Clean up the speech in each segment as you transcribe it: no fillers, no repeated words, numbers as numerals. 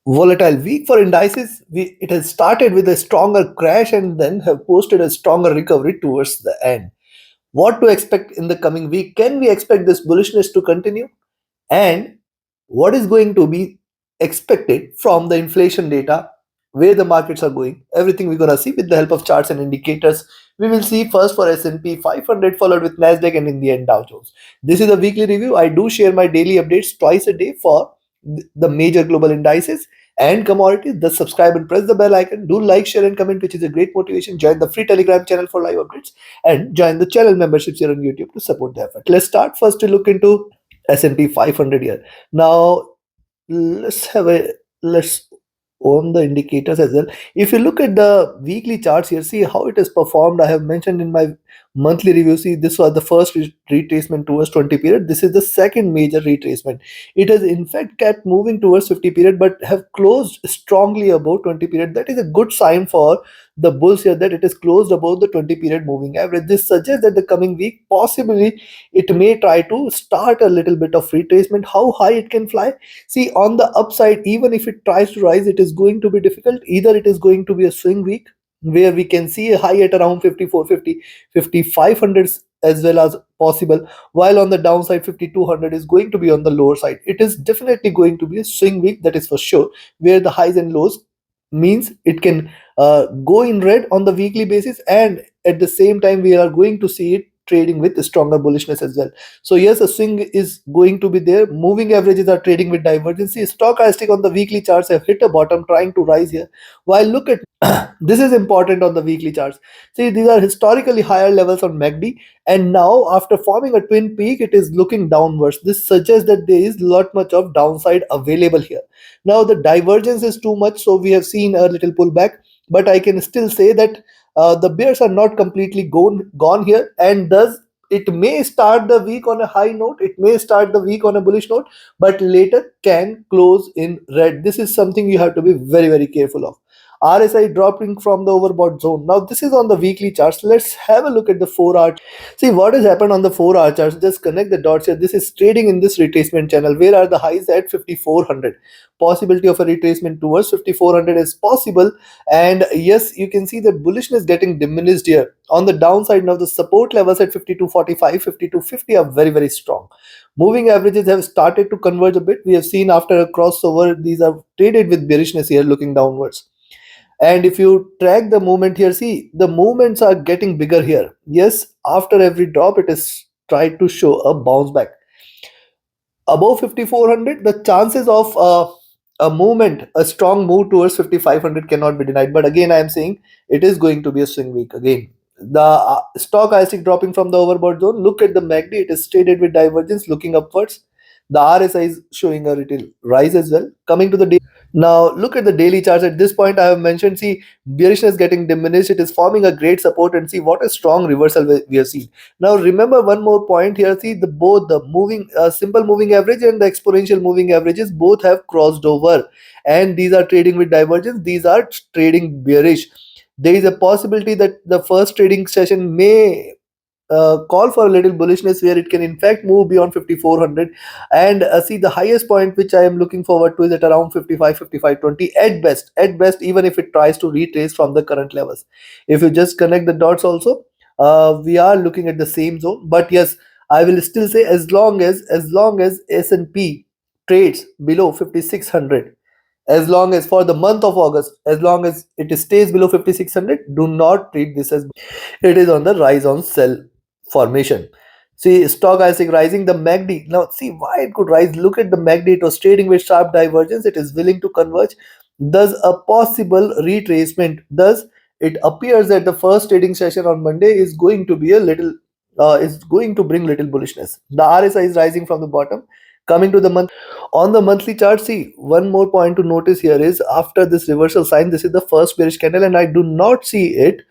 volatile week for indices. It has started with a stronger crash and then have posted a stronger recovery towards the end. What to expect in the coming week? Can we expect this bullishness to continue? And what is going to be expected from the inflation data, where the markets are going? Everything we're going to see with the help of charts and indicators. We will see first for S&P 500, followed with Nasdaq, and in the end Dow Jones. This is a weekly review. I do share my daily updates twice a day for the major global indices and commodities. Just subscribe and press the bell icon. Do like, share, and comment, which is a great motivation. Join the free Telegram channel for live updates and join the channel memberships here on YouTube to support the effort. Let's start first to look into S&P 500 here. Now let's on the indicators as well. If you look at the weekly charts here, see how it has performed. I have mentioned in my monthly review. See, this was the first retracement towards 20 period. This is the second major retracement. It has in fact kept moving towards 50 period, but have closed strongly above 20 period. That is a good sign for the bulls here, that it is closed above the 20 period moving average. This suggests that the coming week possibly it may try to start a little bit of retracement. How high it can fly? See, on the upside, even if it tries to rise, it is going to be difficult. Either it is going to be a swing week where we can see a high at around 5450, 5500 as well as possible, while on the downside 5200 is going to be on the lower side. It is definitely going to be a swing week, that is for sure, where the highs and lows means it can go in red on the weekly basis, and at the same time we are going to see it trading with stronger bullishness as well. So yes, a swing is going to be there. Moving averages are trading with divergence. Stochastic on the weekly charts have hit a bottom, trying to rise here. While look at this is important on the weekly charts. See, these are historically higher levels on MACD, and now after forming a twin peak, it is looking downwards. This suggests that there is lot much of downside available here. Now the divergence is too much, so we have seen a little pullback, but I can still say that the bears are not completely gone here, and thus it may start the week on a high note, it may start the week on a bullish note, but later can close in red. This is something you have to be very careful of. RSI dropping from the overbought zone. Now this is on the weekly charts. Let's have a look at the 4-hour. See what has happened on the 4-hour charts. Just connect the dots here. This is trading in this retracement channel. Where are the highs? At 5400. Possibility of a retracement towards 5400 is possible, and yes, you can see the bullishness getting diminished here. On the downside, now the support levels at 5245, 5250 are very strong. Moving averages have started to converge a bit. We have seen after a crossover, these are traded with bearishness here, looking downwards. And if you track the movement here, see the movements are getting bigger here. Yes, after every drop it is tried to show a bounce back above 5400. The chances of a movement, a strong move towards 5500 cannot be denied, but again I am saying it is going to be a swing week again. The stochastic dropping from the overbought zone. Look at the MACD, it is traded with divergence looking upwards. The RSI is showing a little rise as well. Coming to the day. Now look at the daily charts. At this point I have mentioned, see bearishness getting diminished, it is forming a great support, and see what a strong reversal we have seen. Now remember one more point here. See the both the moving simple moving average and the exponential moving averages both have crossed over, and these are trading with divergence. These are trading bearish. There is a possibility that the first trading session may call for a little bullishness, where it can in fact move beyond 5400, and see the highest point which I am looking forward to is at around 55, 5520 at best, even if it tries to retrace from the current levels. If you just connect the dots also, we are looking at the same zone. But yes, I will still say, as long as S&P trades below 5600, as long as for the month of August, as long as it stays below 5600, do not treat this as it is on the rise on sell formation. See stochastic rising, the MACD. Now see why it could rise. Look at the MACD, it was trading with sharp divergence, it is willing to converge. Thus a possible retracement. Thus it appears that the first trading session on Monday is going to be a little is going to bring little bullishness. The RSI is rising from the bottom. Coming to the month. On the monthly chart, see one more point to notice here is, after this reversal sign, this is the first bearish candle, and I do not see it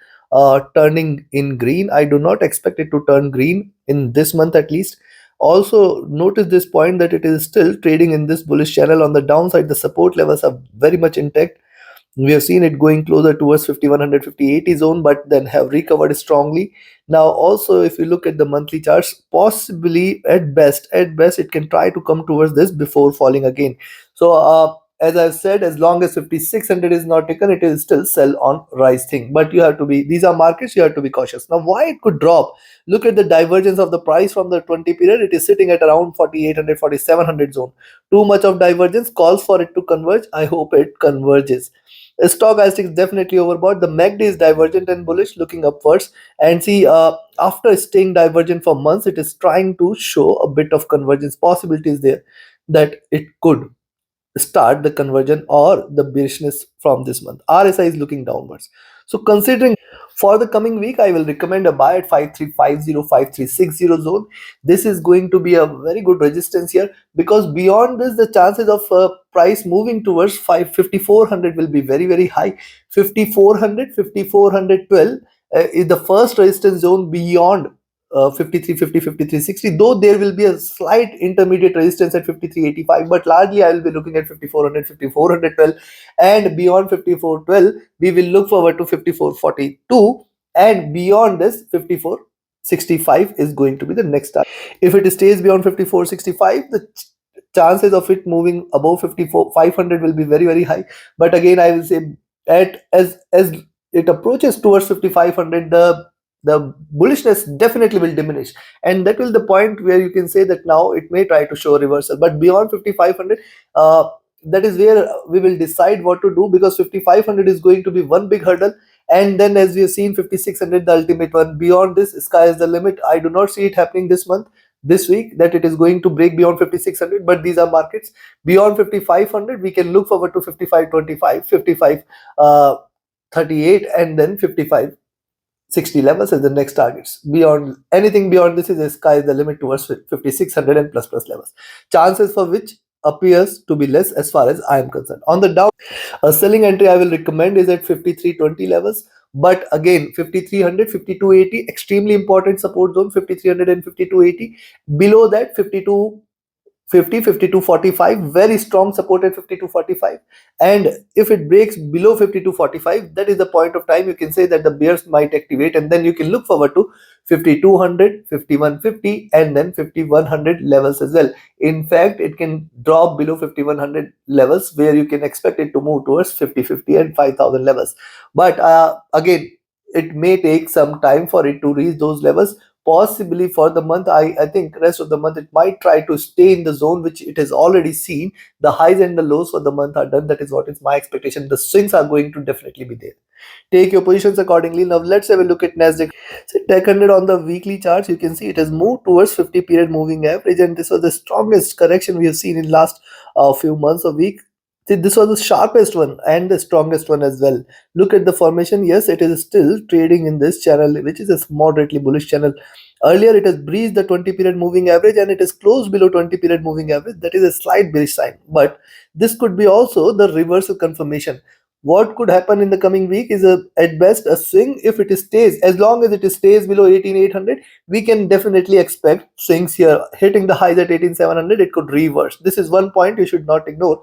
turning in green. I do not expect it to turn green in this month at least. Also notice this point, that it is still trading in this bullish channel. On the downside, the support levels are very much intact. We have seen it going closer towards 5100, 5080 zone, but then have recovered strongly. Now also if you look at the monthly charts, possibly at best it can try to come towards this before falling again. So as I've said, as long as 5600 is not taken, it is still sell on rise thing. But you have to be, these are markets, you have to be cautious. Now, why it could drop? Look at the divergence of the price from the 20 period. It is sitting at around 4800, 4700 zone. Too much of divergence calls for it to converge. I hope it converges. Stochastic is definitely overbought. The MACD is divergent and bullish, looking upwards. And see, after staying divergent for months, it is trying to show a bit of convergence possibilities there, that it could start the conversion or the bearishness from this month. RSI is looking downwards. So considering for the coming week, I will recommend a buy at 5350, 5360 zone. This is going to be a very good resistance here, because beyond this, the chances of price moving towards 5400 will be very, very high. 5400, 5412 is the first resistance zone beyond 5350, 5360, though there will be a slight intermediate resistance at 5385, but largely I will be looking at 5400, 5412, and beyond 5412 we will look forward to 5442, and beyond this 5465 is going to be the next target. If it stays beyond 5465, the chances of it moving above 500 will be very, very high. But again, I will say, at as it approaches towards 5500, the bullishness definitely will diminish, and that will the point where you can say that now it may try to show a reversal. But beyond 5500, that is where we will decide what to do, because 5500 is going to be one big hurdle, and then as we have seen 5600, the ultimate one. Beyond this, sky is the limit. I do not see it happening this month, this week, that it is going to break beyond 5600. But these are markets. Beyond 5500 we can look forward to 5525, 55 38, and then 5560 levels as the next targets. Beyond anything beyond this, is the sky is the limit towards 5600 and plus levels, chances for which appears to be less as far as I am concerned. On the down, a selling entry I will recommend is at 5320 levels. But again, 5300, 5280, extremely important support zone, 5300 and 5280. Below that, 5250, 5245, very strong support at 5245. And if it breaks below 5245, that is the point of time you can say that the bears might activate, and then you can look forward to 5200, 5150, and then 5100 levels as well. In fact, it can drop below 5100 levels, where you can expect it to move towards 5050 and 5000 levels. But again, it may take some time for it to reach those levels. Possibly for the month, I think rest of the month it might try to stay in the zone which it has already seen. The highs and the lows for the month are done. That is what is my expectation. The swings are going to definitely be there. Take your positions accordingly. Now let's have a look at Nasdaq. So Tech 100 on the weekly charts, you can see it has moved towards 50 period moving average, and this was the strongest correction we have seen in last few months or week. See, this was the sharpest one and the strongest one as well. Look at the formation. Yes, it is still trading in this channel, which is a moderately bullish channel. Earlier, it has breached the 20 period moving average, and it is closed below 20 period moving average. That is a slight bearish sign. But this could be also the reversal confirmation. What could happen in the coming week is at best a swing. If it stays, as long as it stays below 18800, we can definitely expect swings here. Hitting the highs at 18700, it could reverse. This is one point you should not ignore,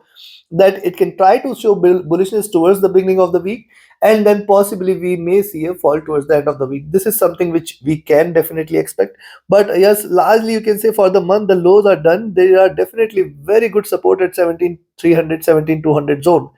that it can try to show bullishness towards the beginning of the week, and then possibly we may see a fall towards the end of the week. This is something which we can definitely expect. But yes, largely you can say for the month the lows are done. There are definitely very good support at 17300, 17200 zone,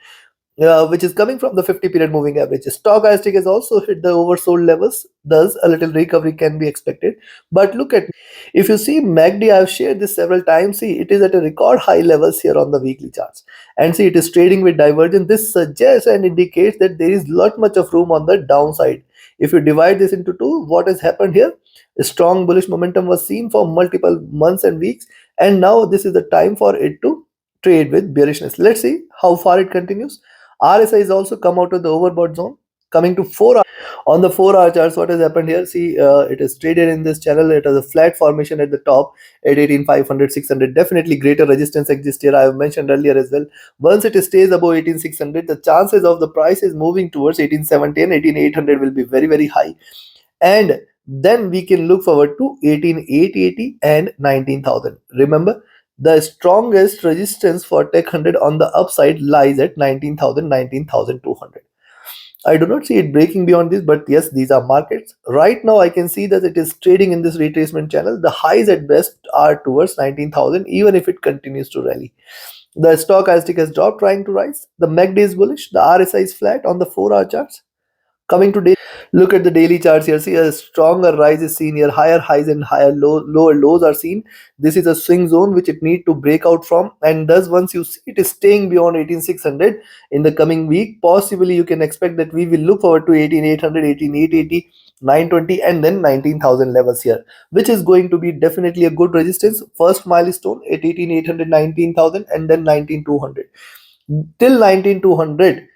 which is coming from the 50 period moving average. Stochastic has also hit the oversold levels, thus a little recovery can be expected. But look at, if you see MACD, I have shared this several times. See, it is at a record high levels here on the weekly charts, and see it is trading with divergence. This suggests and indicates that there is lot much of room on the downside. If you divide this into two, what has happened here? A strong bullish momentum was seen for multiple months and weeks, and now this is the time for it to trade with bearishness. Let's see how far it continues. RSI is also come out of the overbought zone. Coming to 4 hour, on the 4 hour charts, what has happened here? See, it is traded in this channel. It has a flat formation at the top at 18500, 600. Definitely greater resistance exists here. I have mentioned earlier as well. Once it stays above 18600, the chances of the price is moving towards 1870 and 18800 will be very, very high. And then we can look forward to 18880 and 19000. Remember, the strongest resistance for Tech 100 on the upside lies at 19,000, 19,200. I do not see it breaking beyond this, but yes, these are markets. Right now, I can see that it is trading in this retracement channel. The highs at best are towards 19,000, even if it continues to rally. The stochastic has dropped, trying to rise. The MACD is bullish. The RSI is flat on the 4-hour charts. Coming to daily, look at the daily charts here. See, a stronger rise is seen here. Higher highs and lower lows are seen. This is a swing zone which it need to break out from. And thus, once you see it is staying beyond 18,600 in the coming week, possibly you can expect that we will look forward to 18,800, 18,880, 920, and then 19,000 levels here, which is going to be definitely a good resistance. First milestone at 18,800, 19,000, and then 19,200 till 19200.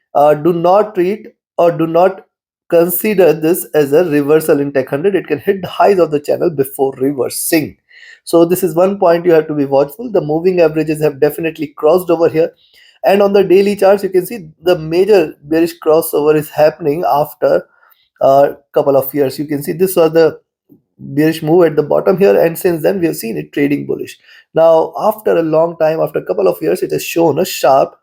Do not treat or do not consider this as a reversal in tech 100. It can hit the highs of the channel before reversing. So this is one point you have to be watchful. The moving averages have definitely crossed over here, and on the daily charts you can see the major bearish crossover is happening after a couple of years. You can see this was the bearish move at the bottom here, and since then we have seen it trading bullish. Now after a long time, after a couple of years, it has shown a sharp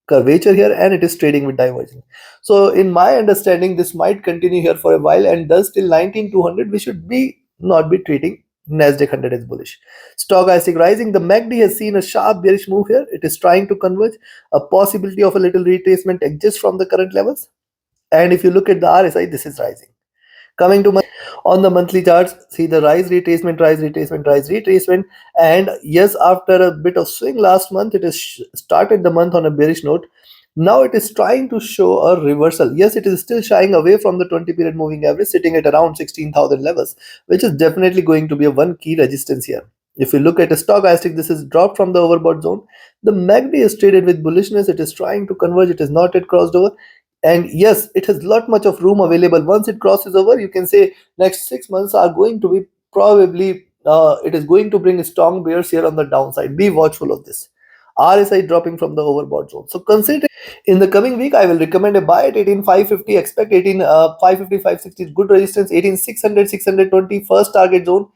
curvature here, and it is trading with divergence. So in my understanding, this might continue here for a while, and thus till 19200 we should be not be treating Nasdaq 100 as bullish. Stochastic rising, the MACD has seen a sharp bearish move here. It is trying to converge. A possibility of a little retracement exists from the current levels, and if you look at the RSI, this is rising. Coming to on the monthly charts, see the rise, retracement, rise, retracement. And yes, after a bit of swing last month, it has started the month on a bearish note. Now it is trying to show a reversal. Yes, it is still shying away from the 20 period moving average, sitting at around 16,000 levels, which is definitely going to be a one key resistance here. If you look at a stochastic, this is dropped from the overbought zone. The MACD is traded with bullishness. It is trying to converge. It is not yet crossed over, and yes, it has lot much of room available. Once it crosses over, you can say next 6 months are going to be probably it is going to bring strong bears here on the downside. Be watchful of this. RSI dropping from the overbought zone, so consider in the coming week I will recommend a buy at 18,550. Expect 18,550, 560 is good resistance. 18,600, 620 first target zone.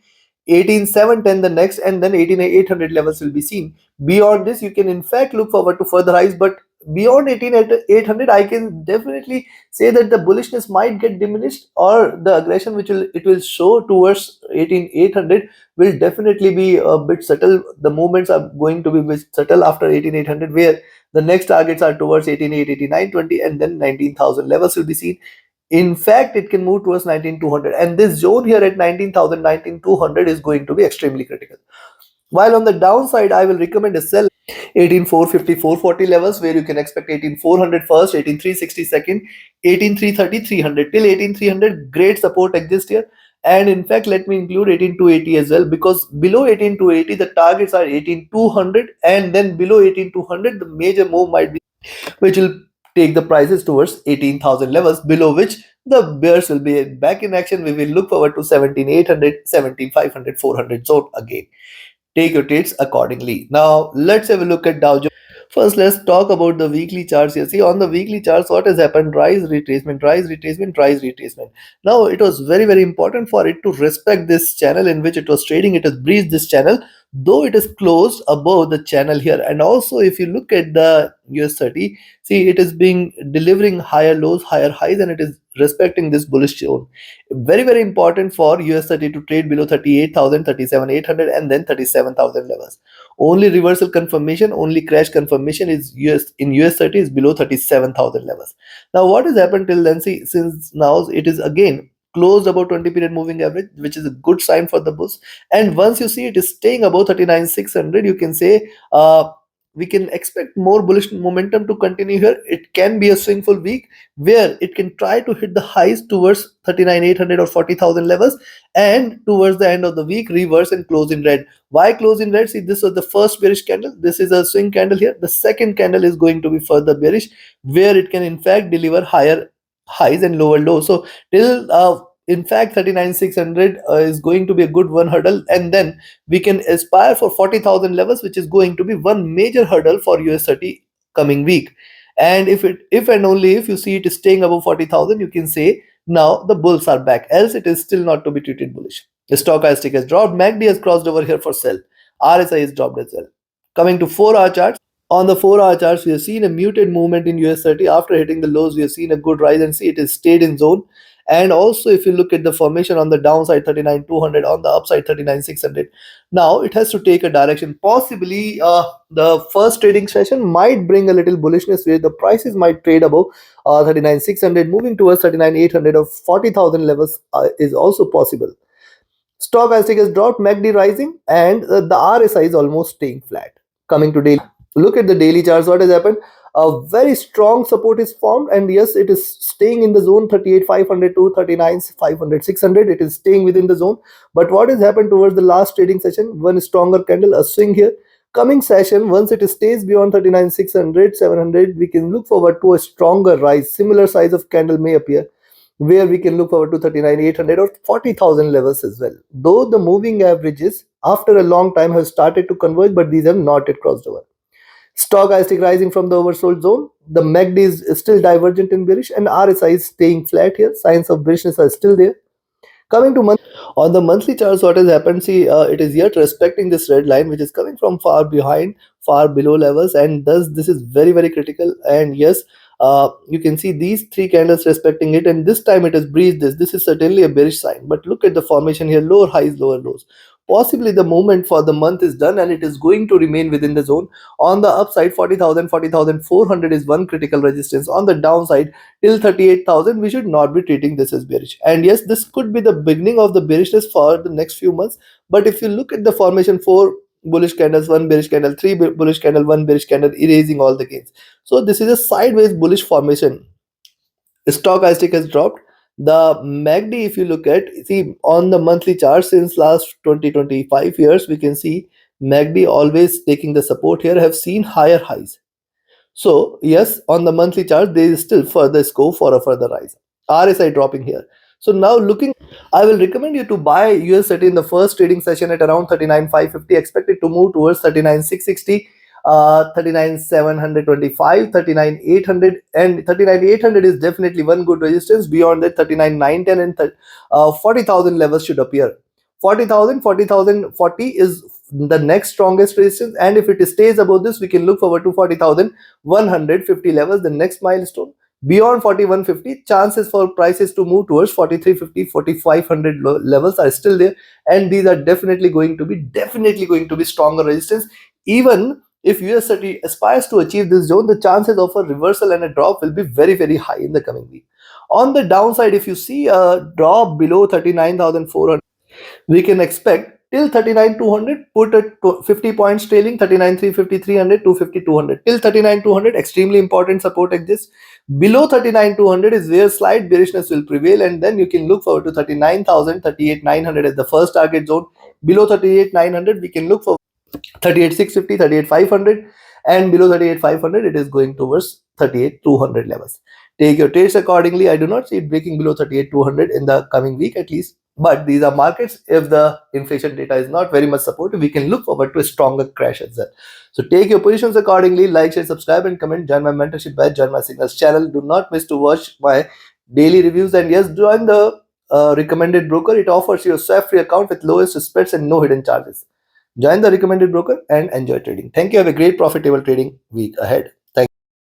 18,710 the next, and then 18,800 levels will be seen. Beyond this, you can in fact look forward to further rise, but beyond 18,800 I can definitely say that the bullishness might get diminished, or the aggression which it will show towards 18,800 will definitely be a bit subtle. The movements are going to be a bit subtle after 18,800, where the next targets are towards 18,880, 920, and then 19,000 levels will be seen. In fact, it can move towards 19,200, and this zone here at 19,000, 19,200 is going to be extremely critical. While on the downside, I will recommend a sell 18,450, 440 levels, where you can expect 18,400 first, 18,360 second, 18,330, 300 till 18,300. Great support exists here. And in fact, let me include 18,280 as well, because below 18,280 the targets are 18,200, and then below 18,200 the major move might be, which will take the prices towards 18,000 levels, below which the bears will be back in action. We will look forward to 17,800, 17,500, 400 zone again. Take your trades accordingly. Now let's have a look at Dow Jones. First, let's talk about the weekly charts here. See, on the weekly charts, what has happened? Rise, retracement, rise, retracement, rise, retracement. Now, it was very, very important for it to respect this channel in which it was trading. It has breached this channel, though it is closed above the channel here. And also, if you look at the US 30, see, it is being delivering higher lows, higher highs, and it is respecting this bullish zone. Very, very important for US 30 to trade below 38,000, 37,800, and then 37,000 levels. Only reversal confirmation, only crash confirmation is US 30 is below 37,000 levels. Now what has happened till then? See, since now it is again closed above 20 period moving average, which is a good sign for the bulls. And once you see it is staying above 39,600, you can say we can expect more bullish momentum to continue here. It can be a swingful week where it can try to hit the highs towards 39,800 or 40,000 levels, and towards the end of the week reverse and close in red. Why close in red? See, this was the first bearish candle. This is a swing candle here. The second candle is going to be further bearish, where it can in fact deliver higher highs and lower lows. So till in fact 39,600 is going to be a good one hurdle, and then we can aspire for 40,000 levels, which is going to be one major hurdle for US 30 coming week. And if and only if you see it is staying above 40,000, you can say now the bulls are back. Else it is still not to be treated bullish. The stochastic has dropped. MACD has crossed over here for sell. RSI is dropped as well. Coming to 4-hour charts. On the 4-hour charts, we have seen a muted movement in US 30. After hitting the lows, we have seen a good rise, and see it is stayed in zone. And also if you look at the formation on the downside 39,200, on the upside 39,600, now it has to take a direction. Possibly the first trading session might bring a little bullishness where the prices might trade above 39,600, moving towards 39,800 or 40,000 levels is also possible. Stochastic has dropped, MACD rising, and the RSI is almost staying flat. Coming to daily, look at the daily charts. What has happened? A very strong support is formed, and yes, it is staying in the zone 38,500 to 39,500, 600. It is staying within the zone. But what has happened towards the last trading session? One stronger candle, a swing here. Coming session, once it stays beyond 39,600, 700, we can look forward to a stronger rise. Similar size of candle may appear, where we can look forward to 39,800 or 40,000 levels as well. Though the moving averages after a long time have started to converge, but these have not yet crossed over. Stochastic rising from the oversold zone. The MACD is still divergent and bearish, and RSI is staying flat here. Signs of bearishness are still there. Coming to on the monthly charts, what has happened? See, it is yet respecting this red line, which is coming from far behind, far below levels, and thus this is very very critical. And yes, you can see these three candles respecting it, and this time it has breached this. This is certainly a bearish sign. But look at the formation here: lower highs, lower lows. Possibly the movement for the month is done, and it is going to remain within the zone. On the upside, 40,000, 40,400 is one critical resistance. On the downside, till 38,000, we should not be treating this as bearish. And yes, this could be the beginning of the bearishness for the next few months. But if you look at the formation, four bullish candles, one bearish candle, three bullish candle, one bearish candle, erasing all the gains. So this is a sideways bullish formation. Stochastic has dropped. The MACD, if you look at, see on the monthly chart since last 20-25 years, we can see MACD always taking the support here, have seen higher highs. So yes, on the monthly chart, there is still further scope for a further rise. RSI dropping here. So now looking, I will recommend you to buy USD in the first trading session at around 39,550. Expect it to move towards 39,660, 39,725, 39,800, and 39,800 is definitely one good resistance. Beyond that, 39,910 and 40,000 levels should appear. 40,000, 40,040 is the next strongest resistance, and if it stays above this, we can look forward to 40,150 levels, the next milestone. Beyond 4150, chances for prices to move towards 4350, 4500 levels are still there, and these are definitely going to be stronger resistance. Even if USD aspires to achieve this zone, the chances of a reversal and a drop will be very very high in the coming week. On the downside, if you see a drop below 39,400, we can expect till 39,200, put a 50 points trailing, 39,350, 300, 250, 200. Till 39,200, extremely important support exists. Below 39,200 is where slight bearishness will prevail, and then you can look forward to 39,000, 38,900 as the first target zone. Below 38,900, we can look for 38,650, 38,500, and below 38,500 it is going towards 38,200 levels. Take your trades accordingly. I do not see it breaking below 38,200 in the coming week at least, but these are markets. If the inflation data is not very much supportive, we can look forward to a stronger crash as well. So take your positions accordingly. Like, share, subscribe, and comment. Join my mentorship batch, join my signals channel. Do not miss to watch my daily reviews, and yes, join the recommended broker. It offers you a swap free account with lowest spreads and no hidden charges. Join the recommended broker and enjoy trading. Thank you. Have a great profitable trading week ahead.